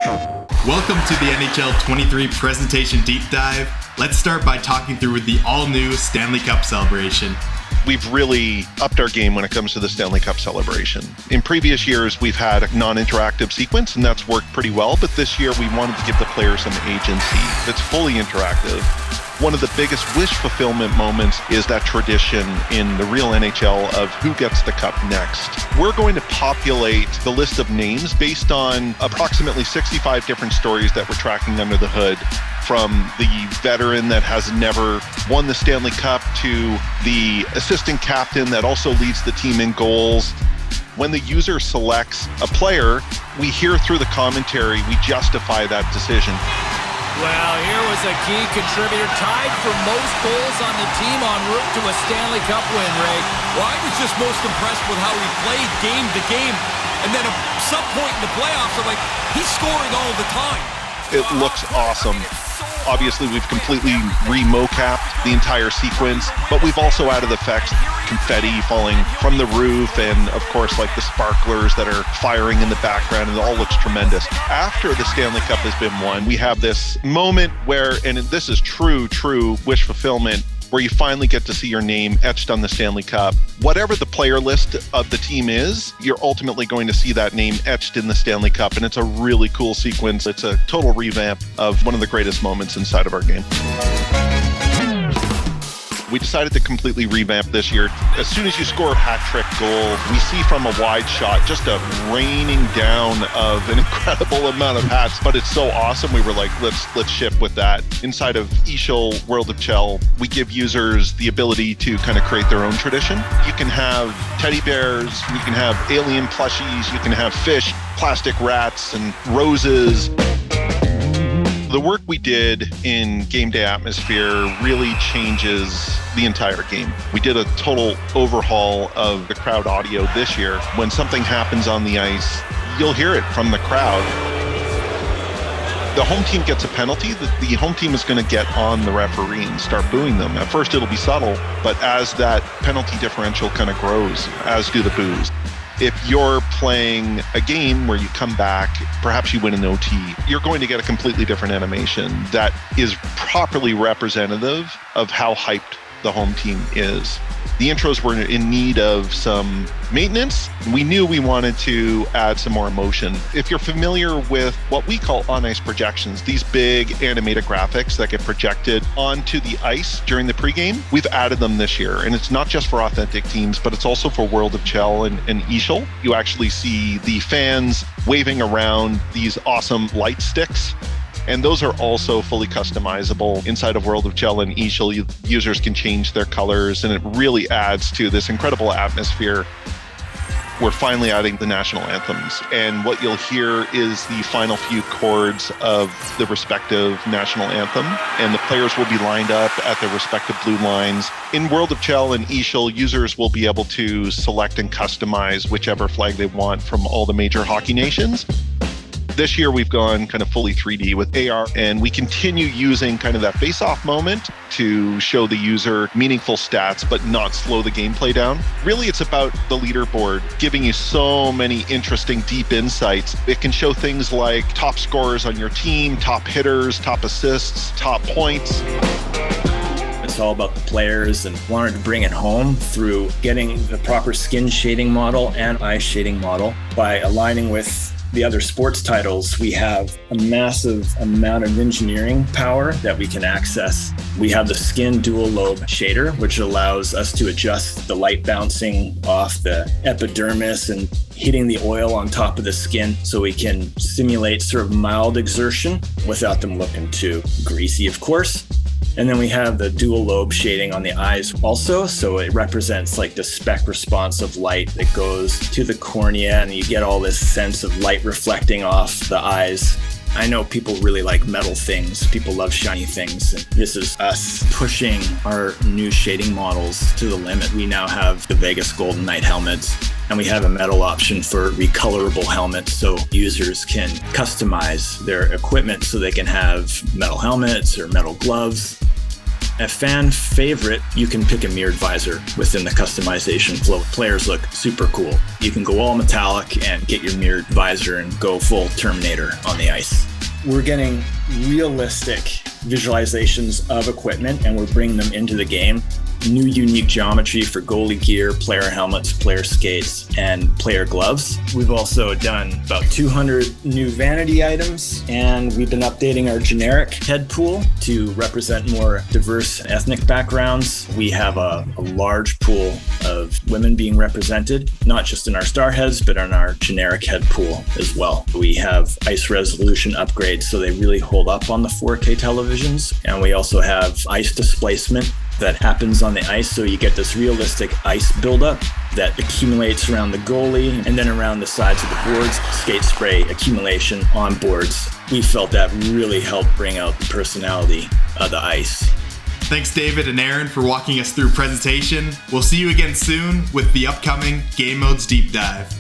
Welcome to the NHL 23 Presentation Deep Dive. Let's start by talking through the all-new Stanley Cup Celebration. We've really upped our game when it comes to the Stanley Cup Celebration. In previous years, we've had a non-interactive sequence, and that's worked pretty well, but this year we wanted to give the players some agency. It's fully interactive. One of the biggest wish fulfillment moments is that tradition in the real NHL of who gets the cup next. We're going to populate the list of names based on approximately 65 different stories that we're tracking under the hood, from the veteran that has never won the Stanley Cup to the assistant captain that also leads the team in goals. When the user selects a player, we hear through the commentary, we justify that decision. Well, here was a key contributor, tied for most goals on the team en route to a Stanley Cup win, Ray. Well, I was just most impressed with how he played game to game. And then at some point in the playoffs, I'm like, he's scoring all the time. It looks awesome. Obviously, we've completely re-mocapped the entire sequence, but we've also added effects, confetti falling from the roof, and of course, like the sparklers that are firing in the background, and it all looks tremendous. After the Stanley Cup has been won, we have this moment where, and this is true wish fulfillment, where you finally get to see your name etched on the Stanley Cup. Whatever the player list of the team is, you're ultimately going to see that name etched in the Stanley Cup, and it's a really cool sequence. It's a total revamp of one of the greatest moments inside of our game. We decided to completely revamp this year. As soon as you score a hat trick goal, we see from a wide shot just a raining down of an incredible amount of hats, but it's so awesome. We were like, let's ship with that. Inside of Eashel World of Chell, we give users the ability to kind of create their own tradition. You can have teddy bears, you can have alien plushies, you can have fish, plastic rats, and roses. The work we did in game day atmosphere really changes the entire game. We did a total overhaul of the crowd audio this year. When something happens on the ice, you'll hear it from the crowd. The home team gets a penalty. The home team is going to get on the referee and start booing them. At first, it'll be subtle, but as that penalty differential kind of grows, as do the boos. If you're playing a game where you come back, perhaps you win an OT, you're going to get a completely different animation that is properly representative of how hyped the home team is. The intros were in need of some maintenance. We knew we wanted to add some more emotion. If you're familiar with what we call on-ice projections, these big animated graphics that get projected onto the ice during the pregame, we've added them this year. And it's not just for authentic teams, but it's also for World of Chell and Eashel. You actually see the fans waving around these awesome light sticks. And those are also fully customizable inside of World of Chell and Eashel. Users can change their colors, and it really adds to this incredible atmosphere. We're finally adding the national anthems, and what you'll hear is the final few chords of the respective national anthem, and the players will be lined up at their respective blue lines. In World of Chell and Eashel, users will be able to select and customize whichever flag they want from all the major hockey nations. This year, we've gone kind of fully 3D with AR, and we continue using kind of that face-off moment to show the user meaningful stats, but not slow the gameplay down. Really, it's about the leaderboard giving you so many interesting, deep insights. It can show things like top scorers on your team, top hitters, top assists, top points. It's all about the players, and wanted to bring it home through getting the proper skin shading model and eye shading model. By aligning with the other sports titles, we have a massive amount of engineering power that we can access. We have the skin dual lobe shader, which allows us to adjust the light bouncing off the epidermis and hitting the oil on top of the skin, so we can simulate sort of mild exertion without them looking too greasy, of course. And then we have the dual lobe shading on the eyes also. So it represents like the spec response of light that goes to the cornea, and you get all this sense of light reflecting off the eyes. I know people really like metal things. People love shiny things. And this is us pushing our new shading models to the limit. We now have the Vegas Golden Knight helmets, and we have a metal option for recolorable helmets, so users can customize their equipment so they can have metal helmets or metal gloves. A fan favorite, you can pick a mirrored visor within the customization flow. Players look super cool. You can go all metallic and get your mirrored visor and go full Terminator on the ice. We're getting realistic visualizations of equipment and we're bringing them into the game. New unique geometry for goalie gear, player helmets, player skates, and player gloves. We've also done about 200 new vanity items, and we've been updating our generic head pool to represent more diverse ethnic backgrounds. We have a large pool of women being represented, not just in our star heads, but in our generic head pool as well. We have ice resolution upgrades so they really hold up on the 4K televisions, and we also have ice displacement that happens on the ice, so you get this realistic ice buildup that accumulates around the goalie and then around the sides of the boards, skate spray accumulation on boards. We felt that really helped bring out the personality of the ice. Thanks, David and Aaron, for walking us through Presentation. We'll see you again soon with the upcoming Game Modes Deep Dive.